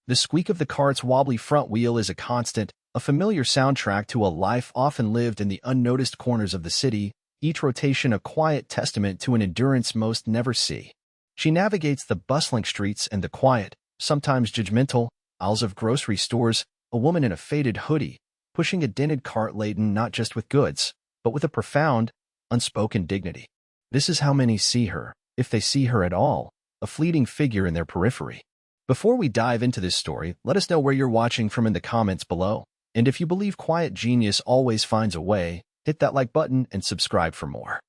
The squeak of the cart's wobbly front wheel is a constant, a familiar soundtrack to a life often lived in the unnoticed corners of the city, each rotation a quiet testament to an endurance most never see. She navigates the bustling streets and the quiet, sometimes judgmental, aisles of grocery stores, a woman in a faded hoodie, pushing a dented cart laden not just with goods, but with a profound, unspoken dignity. This is how many see her, if they see her at all, a fleeting figure in their periphery. Before we dive into this story, let us know where you're watching from in the comments below. And if you believe quiet genius always finds a way, hit that like button and subscribe for more.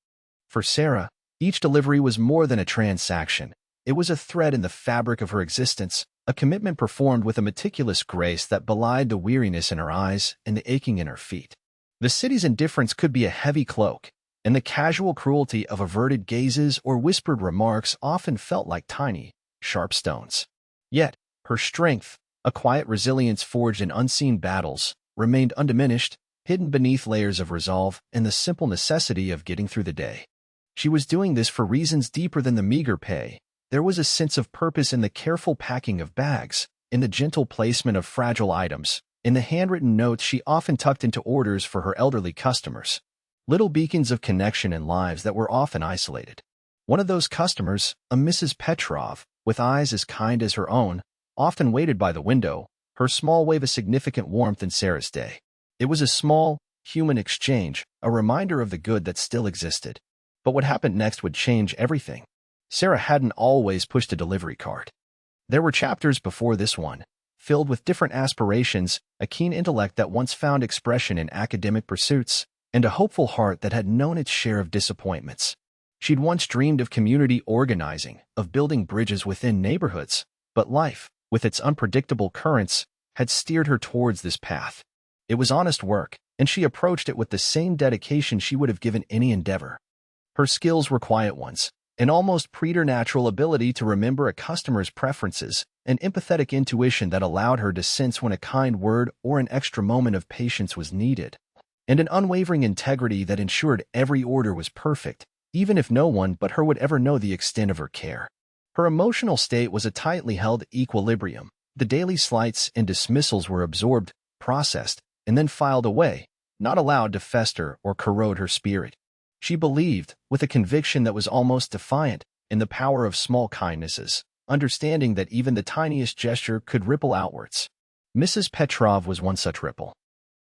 For Sarah, each delivery was more than a transaction. It was a thread in the fabric of her existence, a commitment performed with a meticulous grace that belied the weariness in her eyes and the aching in her feet. The city's indifference could be a heavy cloak, and the casual cruelty of averted gazes or whispered remarks often felt like tiny, sharp stones. Yet, her strength, a quiet resilience forged in unseen battles, remained undiminished, hidden beneath layers of resolve and the simple necessity of getting through the day. She was doing this for reasons deeper than the meager pay. There was a sense of purpose in the careful packing of bags, in the gentle placement of fragile items, in the handwritten notes she often tucked into orders for her elderly customers. Little beacons of connection in lives that were often isolated. One of those customers, a Mrs. Petrov, with eyes as kind as her own, often waited by the window, her small wave a significant warmth in Sarah's day. It was a small, human exchange, a reminder of the good that still existed. But what happened next would change everything. Sarah hadn't always pushed a delivery cart. There were chapters before this one, filled with different aspirations, a keen intellect that once found expression in academic pursuits, and a hopeful heart that had known its share of disappointments. She'd once dreamed of community organizing, of building bridges within neighborhoods, but life, with its unpredictable currents, had steered her towards this path. It was honest work, and she approached it with the same dedication she would have given any endeavor. Her skills were quiet ones, an almost preternatural ability to remember a customer's preferences, an empathetic intuition that allowed her to sense when a kind word or an extra moment of patience was needed, and an unwavering integrity that ensured every order was perfect, even if no one but her would ever know the extent of her care. Her emotional state was a tightly held equilibrium. The daily slights and dismissals were absorbed, processed, and then filed away, not allowed to fester or corrode her spirit. She believed, with a conviction that was almost defiant, in the power of small kindnesses, understanding that even the tiniest gesture could ripple outwards. Mrs. Petrov was one such ripple.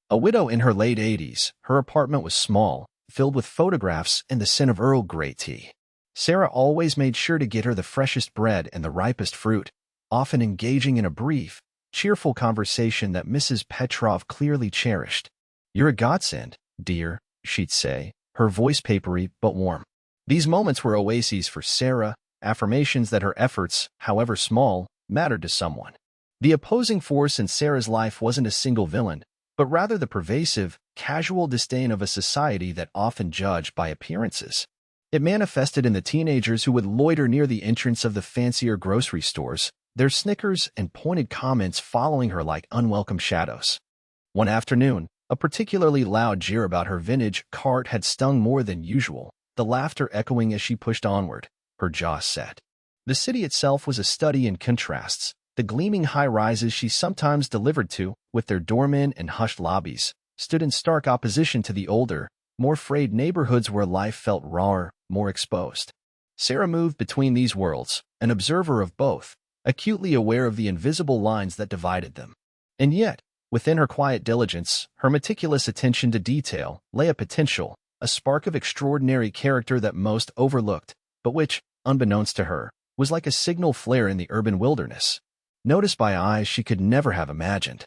A widow in her late 80s, her apartment was small, filled with photographs and the scent of Earl Grey tea. Sarah always made sure to get her the freshest bread and the ripest fruit, often engaging in a brief, cheerful conversation that Mrs. Petrov clearly cherished. "You're a godsend, dear," she'd say, her voice papery but warm. These moments were oases for Sarah, affirmations that her efforts, however small, mattered to someone. The opposing force in Sarah's life wasn't a single villain, but rather the pervasive, casual disdain of a society that often judged by appearances. It manifested in the teenagers who would loiter near the entrance of the fancier grocery stores, their snickers and pointed comments following her like unwelcome shadows. One afternoon, a particularly loud jeer about her vintage cart had stung more than usual, the laughter echoing as she pushed onward, her jaw set. The city itself was a study in contrasts, the gleaming high-rises she sometimes delivered to, with their doormen and hushed lobbies, stood in stark opposition to the older, more frayed neighborhoods where life felt rawer, more exposed. Sarah moved between these worlds, an observer of both, acutely aware of the invisible lines that divided them. And yet, within her quiet diligence, her meticulous attention to detail, lay a potential, a spark of extraordinary character that most overlooked, but which, unbeknownst to her, was like a signal flare in the urban wilderness, noticed by eyes she could never have imagined.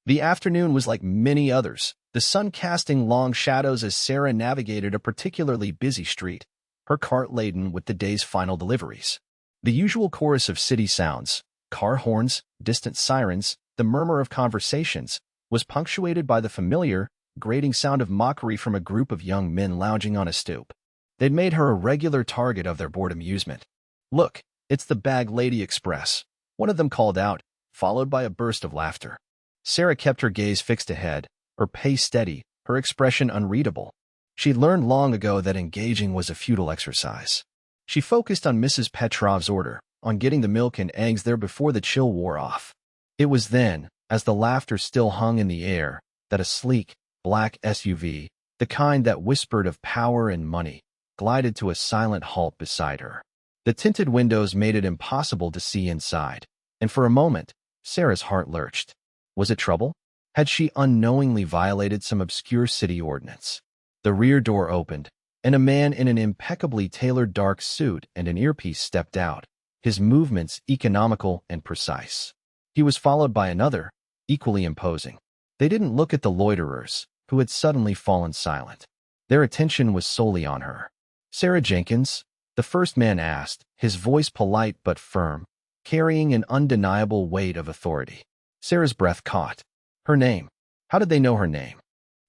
The afternoon was like many others, the sun casting long shadows as Sarah navigated a particularly busy street, her cart laden with the day's final deliveries. The usual chorus of city sounds, car horns, distant sirens, the murmur of conversations, was punctuated by the familiar, grating sound of mockery from a group of young men lounging on a stoop. They'd made her a regular target of their bored amusement. "Look, it's the Bag Lady Express," one of them called out, followed by a burst of laughter. Sarah kept her gaze fixed ahead, her pace steady, her expression unreadable. She'd learned long ago that engaging was a futile exercise. She focused on Mrs. Petrov's order, on getting the milk and eggs there before the chill wore off. It was then, as the laughter still hung in the air, that a sleek, black SUV, the kind that whispered of power and money, glided to a silent halt beside her. The tinted windows made it impossible to see inside, and for a moment, Sarah's heart lurched. Was it trouble? Had she unknowingly violated some obscure city ordinance? The rear door opened, and a man in an impeccably tailored dark suit and an earpiece stepped out, his movements economical and precise. He was followed by another, equally imposing. They didn't look at the loiterers, who had suddenly fallen silent. Their attention was solely on her. "Sarah Jenkins?" the first man asked, his voice polite but firm, carrying an undeniable weight of authority. Sarah's breath caught. Her name. How did they know her name?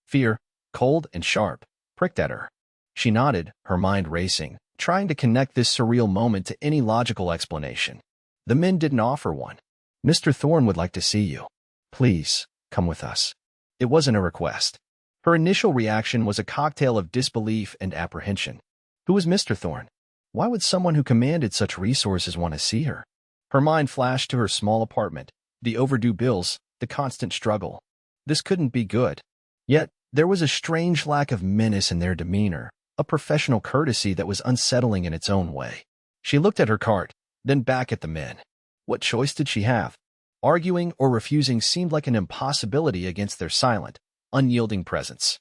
Fear, cold and sharp, pricked at her. She nodded, her mind racing, trying to connect this surreal moment to any logical explanation. The men didn't offer one. "Mr. Thorne would like to see you. Please, come with us." It wasn't a request. Her initial reaction was a cocktail of disbelief and apprehension. Who was Mr. Thorne? Why would someone who commanded such resources want to see her? Her mind flashed to her small apartment, the overdue bills, the constant struggle. This couldn't be good. Yet, there was a strange lack of menace in their demeanor, a professional courtesy that was unsettling in its own way. She looked at her cart, then back at the men. What choice did she have? Arguing or refusing seemed like an impossibility against their silent, unyielding presence.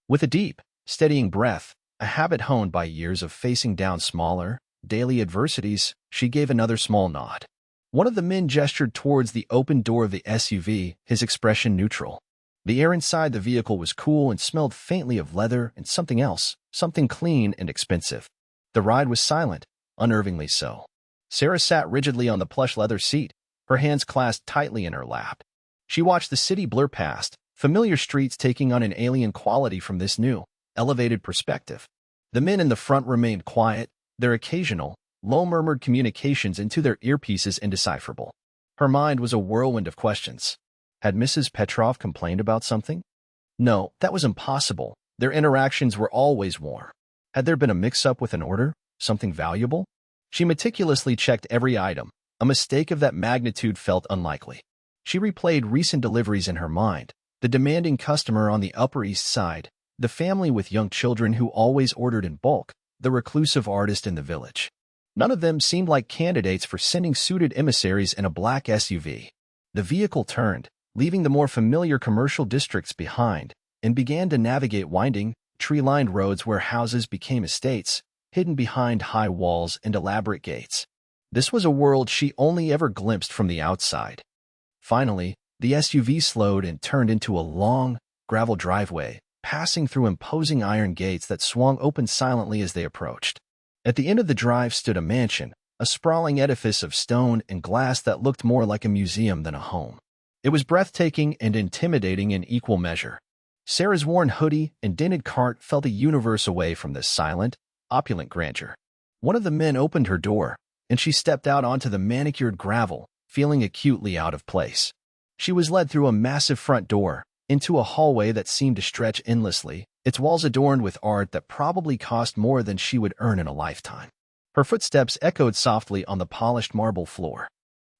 With a deep, steadying breath, a habit honed by years of facing down smaller, daily adversities, she gave another small nod. One of the men gestured towards the open door of the SUV, his expression neutral. The air inside the vehicle was cool and smelled faintly of leather and something else, something clean and expensive. The ride was silent, unnervingly so. Sarah sat rigidly on the plush leather seat, her hands clasped tightly in her lap. She watched the city blur past, familiar streets taking on an alien quality from this new, elevated perspective. The men in the front remained quiet, their occasional, low-murmured communications into their earpieces indecipherable. Her mind was a whirlwind of questions. Had Mrs. Petrov complained about something? No, that was impossible. Their interactions were always warm. Had there been a mix-up with an order? Something valuable? She meticulously checked every item. A mistake of that magnitude felt unlikely. She replayed recent deliveries in her mind, the demanding customer on the Upper East Side, the family with young children who always ordered in bulk, the reclusive artist in the village. None of them seemed like candidates for sending suited emissaries in a black SUV. The vehicle turned, leaving the more familiar commercial districts behind, and began to navigate winding, tree-lined roads where houses became estates, hidden behind high walls and elaborate gates. This was a world she only ever glimpsed from the outside. Finally, the SUV slowed and turned into a long, gravel driveway, passing through imposing iron gates that swung open silently as they approached. At the end of the drive stood a mansion, a sprawling edifice of stone and glass that looked more like a museum than a home. It was breathtaking and intimidating in equal measure. Sarah's worn hoodie and dented cart felt a universe away from this silent, opulent grandeur. One of the men opened her door, and she stepped out onto the manicured gravel, feeling acutely out of place. She was led through a massive front door, into a hallway that seemed to stretch endlessly, its walls adorned with art that probably cost more than she would earn in a lifetime. Her footsteps echoed softly on the polished marble floor.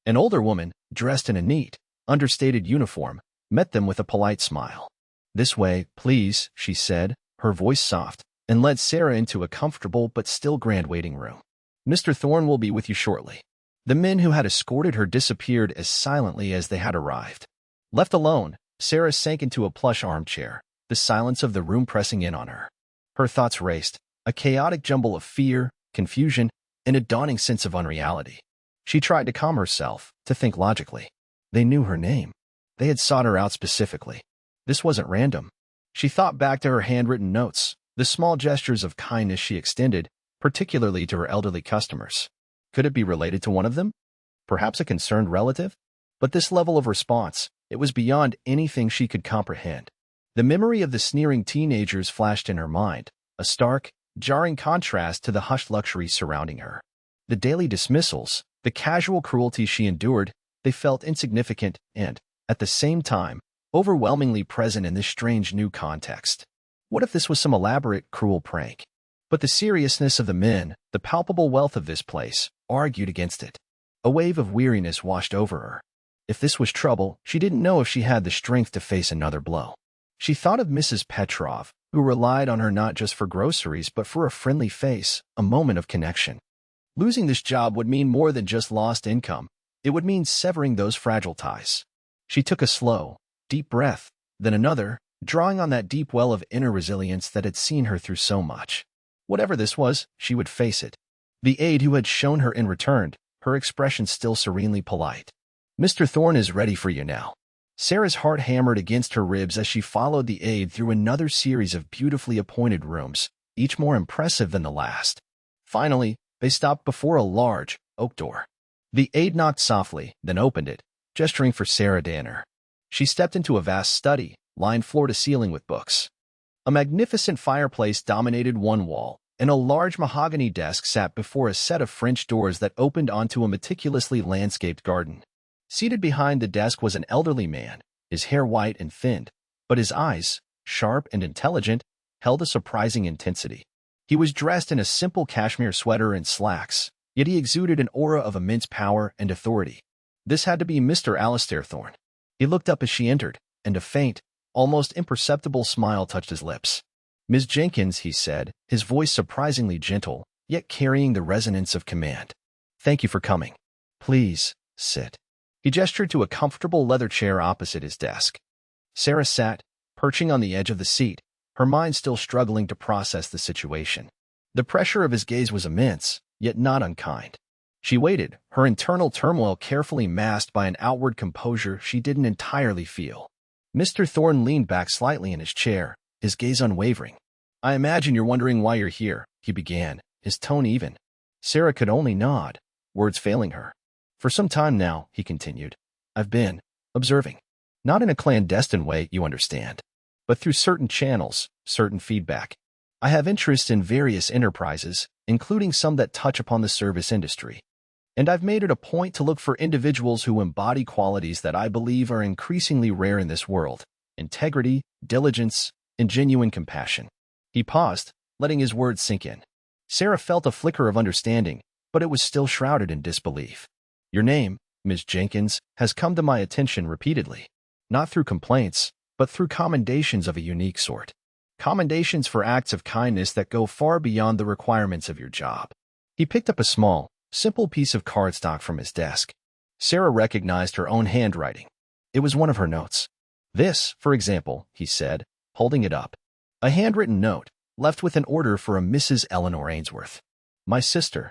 An older woman, dressed in a neat, understated uniform, met them with a polite smile. "This way, please," she said, her voice soft, and led Sarah into a comfortable but still grand waiting room. "Mr. Thorne will be with you shortly." The men who had escorted her disappeared as silently as they had arrived. Left alone, Sarah sank into a plush armchair, the silence of the room pressing in on her. Her thoughts raced, a chaotic jumble of fear, confusion, and a dawning sense of unreality. She tried to calm herself, to think logically. They knew her name. They had sought her out specifically. This wasn't random. She thought back to her handwritten notes, the small gestures of kindness she extended, particularly to her elderly customers. Could it be related to one of them? Perhaps a concerned relative? But this level of response, it was beyond anything she could comprehend. The memory of the sneering teenagers flashed in her mind, a stark, jarring contrast to the hushed luxury surrounding her. The daily dismissals, the casual cruelty she endured, they felt insignificant and, at the same time, overwhelmingly present in this strange new context. What if this was some elaborate, cruel prank? But the seriousness of the men, the palpable wealth of this place, argued against it. A wave of weariness washed over her. If this was trouble, she didn't know if she had the strength to face another blow. She thought of Mrs. Petrov, who relied on her not just for groceries but for a friendly face, a moment of connection. Losing this job would mean more than just lost income. It would mean severing those fragile ties. She took a slow, deep breath, then another, drawing on that deep well of inner resilience that had seen her through so much. Whatever this was, she would face it. The aide who had shown her in return, her expression still serenely polite. "Mr. Thorne is ready for you now." Sarah's heart hammered against her ribs as she followed the aide through another series of beautifully appointed rooms, each more impressive than the last. Finally, they stopped before a large, oak door. The aide knocked softly, then opened it, gesturing for Sarah to enter. She stepped into a vast study, lined floor to ceiling with books. A magnificent fireplace dominated one wall, and a large mahogany desk sat before a set of French doors that opened onto a meticulously landscaped garden. Seated behind the desk was an elderly man, his hair white and thinned, but his eyes, sharp and intelligent, held a surprising intensity. He was dressed in a simple cashmere sweater and slacks, yet he exuded an aura of immense power and authority. This had to be Mr. Alistair Thorne. He looked up as she entered, and a faint, almost imperceptible smile touched his lips. "Miss Jenkins," he said, his voice surprisingly gentle, yet carrying the resonance of command. "Thank you for coming. Please, sit." He gestured to a comfortable leather chair opposite his desk. Sarah sat, perching on the edge of the seat, her mind still struggling to process the situation. The pressure of his gaze was immense, yet not unkind. She waited, her internal turmoil carefully masked by an outward composure she didn't entirely feel. Mr. Thorne leaned back slightly in his chair, his gaze unwavering. "I imagine you're wondering why you're here," he began, his tone even. Sarah could only nod, words failing her. "For some time now," he continued, "I've been observing. Not in a clandestine way, you understand, but through certain channels, certain feedback. I have interests in various enterprises, including some that touch upon the service industry. And I've made it a point to look for individuals who embody qualities that I believe are increasingly rare in this world: integrity, diligence, and genuine compassion." He paused, letting his words sink in. Sarah felt a flicker of understanding, but it was still shrouded in disbelief. "Your name, Miss Jenkins, has come to my attention repeatedly, not through complaints, but through commendations of a unique sort. Commendations for acts of kindness that go far beyond the requirements of your job." He picked up a small, simple piece of cardstock from his desk. Sarah recognized her own handwriting. It was one of her notes. "This, for example," he said, holding it up. A handwritten note, left with an order for a Mrs. Eleanor Ainsworth. "My sister."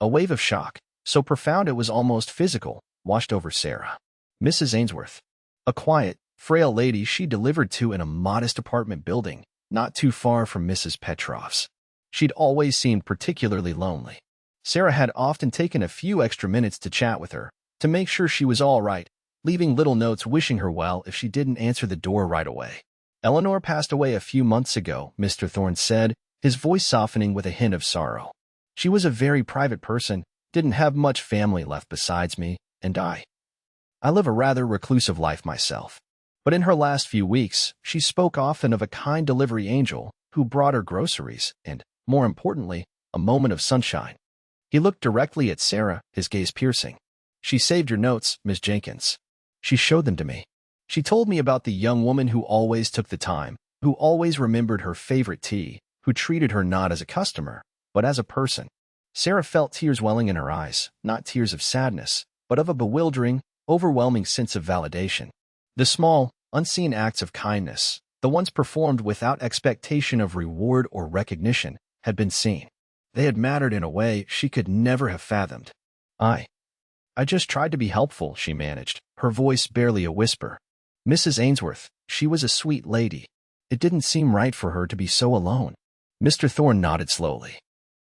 A wave of shock, so profound it was almost physical, washed over Sarah. Mrs. Ainsworth. A quiet, frail lady she delivered to in a modest apartment building, not too far from Mrs. Petrov's. She'd always seemed particularly lonely. Sarah had often taken a few extra minutes to chat with her, to make sure she was all right, leaving little notes wishing her well if she didn't answer the door right away. "Eleanor passed away a few months ago," Mr. Thorne said, his voice softening with a hint of sorrow. "She was a very private person, didn't have much family left besides me, and I live a rather reclusive life myself. But in her last few weeks, she spoke often of a kind delivery angel who brought her groceries and, more importantly, a moment of sunshine." He looked directly at Sarah, his gaze piercing. "She saved your notes, Miss Jenkins. She showed them to me. She told me about the young woman who always took the time, who always remembered her favorite tea, who treated her not as a customer, but as a person." Sarah felt tears welling in her eyes, not tears of sadness, but of a bewildering, overwhelming sense of validation. The small, unseen acts of kindness, the ones performed without expectation of reward or recognition, had been seen. They had mattered in a way she could never have fathomed. I just tried to be helpful," she managed, her voice barely a whisper. "Mrs. Ainsworth, she was a sweet lady. It didn't seem right for her to be so alone." Mr. Thorne nodded slowly.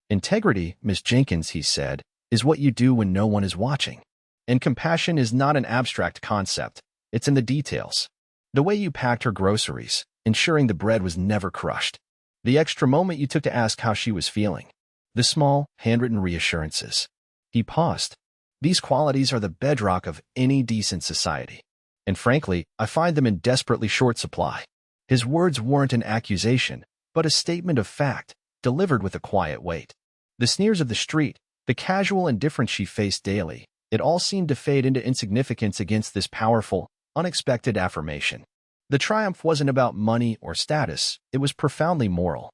"Integrity, Miss Jenkins," he said, "is what you do when no one is watching. And compassion is not an abstract concept. It's in the details. The way you packed her groceries, ensuring the bread was never crushed. The extra moment you took to ask how she was feeling. The small, handwritten reassurances." He paused. "These qualities are the bedrock of any decent society. And frankly, I find them in desperately short supply." His words weren't an accusation, but a statement of fact, delivered with a quiet weight. The sneers of the street, the casual indifference she faced daily, It all seemed to fade into insignificance against this powerful, unexpected affirmation. The triumph wasn't about money or status, it was profoundly moral.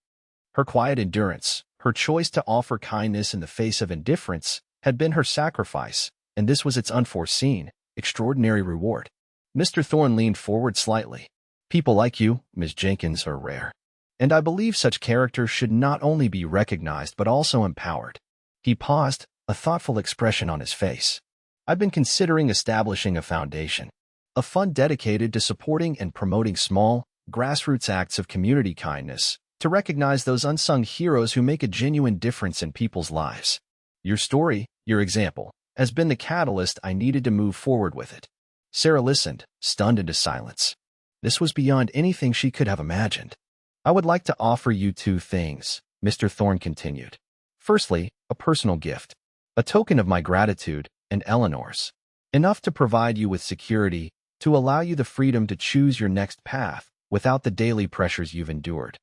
Her quiet endurance, her choice to offer kindness in the face of indifference, had been her sacrifice, and this was its unforeseen, extraordinary reward. Mr. Thorne leaned forward slightly. People like you, Ms. Jenkins, are rare. And I believe such characters should not only be recognized but also empowered. He paused, a thoughtful expression on his face. I've been considering establishing a foundation, a fund dedicated to supporting and promoting small, grassroots acts of community kindness, to recognize those unsung heroes who make a genuine difference in people's lives. Your story, your example, has been the catalyst I needed to move forward with it. Sarah listened, stunned into silence. This was beyond anything she could have imagined. I would like to offer you two things, Mr. Thorne continued. Firstly, a personal gift, a token of my gratitude and Eleanor's, enough to provide you with security, to allow you the freedom to choose your next path without the daily pressures you've endured.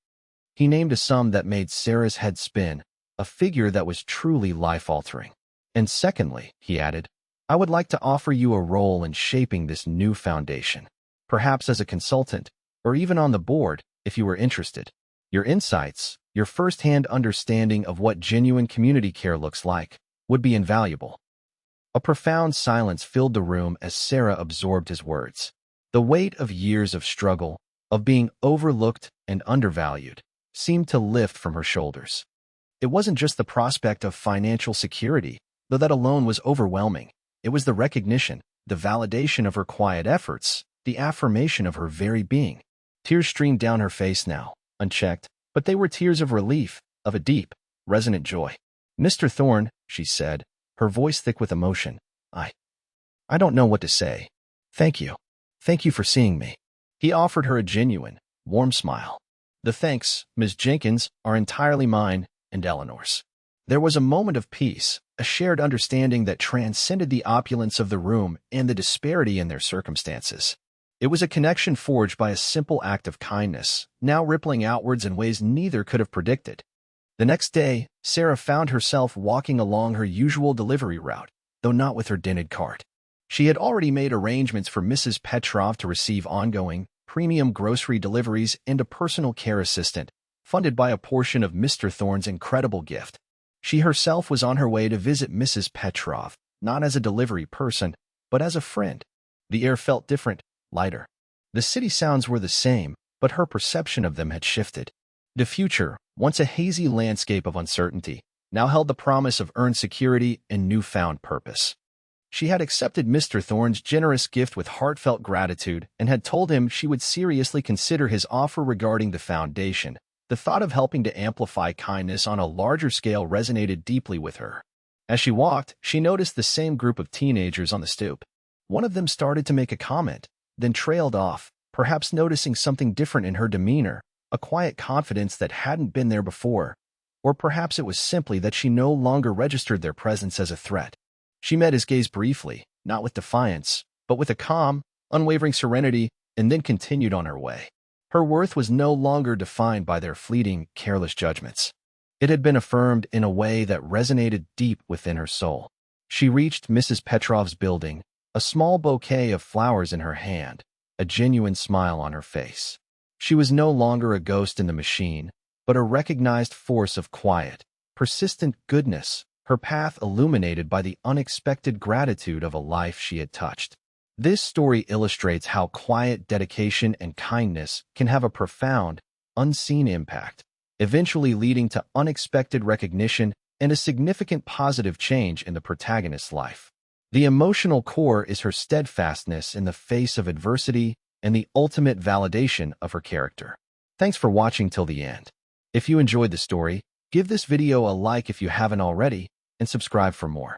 He named a sum that made Sarah's head spin, a figure that was truly life-altering. And secondly, he added, I would like to offer you a role in shaping this new foundation, perhaps as a consultant, or even on the board, if you were interested. Your insights, your first-hand understanding of what genuine community care looks like, would be invaluable. A profound silence filled the room as Sarah absorbed his words. The weight of years of struggle, of being overlooked and undervalued, seemed to lift from her shoulders. It wasn't just the prospect of financial security, though that alone was overwhelming. It was the recognition, the validation of her quiet efforts, the affirmation of her very being. Tears streamed down her face now, unchecked, but they were tears of relief, of a deep, resonant joy. Mr. Thorne, she said, her voice thick with emotion, I don't know what to say. Thank you. Thank you for seeing me. He offered her a genuine, warm smile. The thanks, Ms. Jenkins, are entirely mine and Eleanor's. There was a moment of peace, a shared understanding that transcended the opulence of the room and the disparity in their circumstances. It was a connection forged by a simple act of kindness, now rippling outwards in ways neither could have predicted. The next day, Sarah found herself walking along her usual delivery route, though not with her dented cart. She had already made arrangements for Mrs. Petrov to receive ongoing, premium grocery deliveries and a personal care assistant, funded by a portion of Mr. Thorne's incredible gift. She herself was on her way to visit Mrs. Petrov, not as a delivery person, but as a friend. The air felt different, lighter. The city sounds were the same, but her perception of them had shifted. The future, once a hazy landscape of uncertainty, now held the promise of earned security and newfound purpose. She had accepted Mr. Thorne's generous gift with heartfelt gratitude and had told him she would seriously consider his offer regarding the foundation. The thought of helping to amplify kindness on a larger scale resonated deeply with her. As she walked, she noticed the same group of teenagers on the stoop. One of them started to make a comment, then trailed off, perhaps noticing something different in her demeanor, a quiet confidence that hadn't been there before. Or perhaps it was simply that she no longer registered their presence as a threat. She met his gaze briefly, not with defiance, but with a calm, unwavering serenity, and then continued on her way. Her worth was no longer defined by their fleeting, careless judgments. It had been affirmed in a way that resonated deep within her soul. She reached Mrs. Petrov's building, a small bouquet of flowers in her hand, a genuine smile on her face. She was no longer a ghost in the machine, but a recognized force of quiet, persistent goodness, her path illuminated by the unexpected gratitude of a life she had touched. This story illustrates how quiet dedication and kindness can have a profound, unseen impact, eventually leading to unexpected recognition and a significant positive change in the protagonist's life. The emotional core is her steadfastness in the face of adversity and the ultimate validation of her character. Thanks for watching till the end. If you enjoyed the story, give this video a like if you haven't already, and subscribe for more.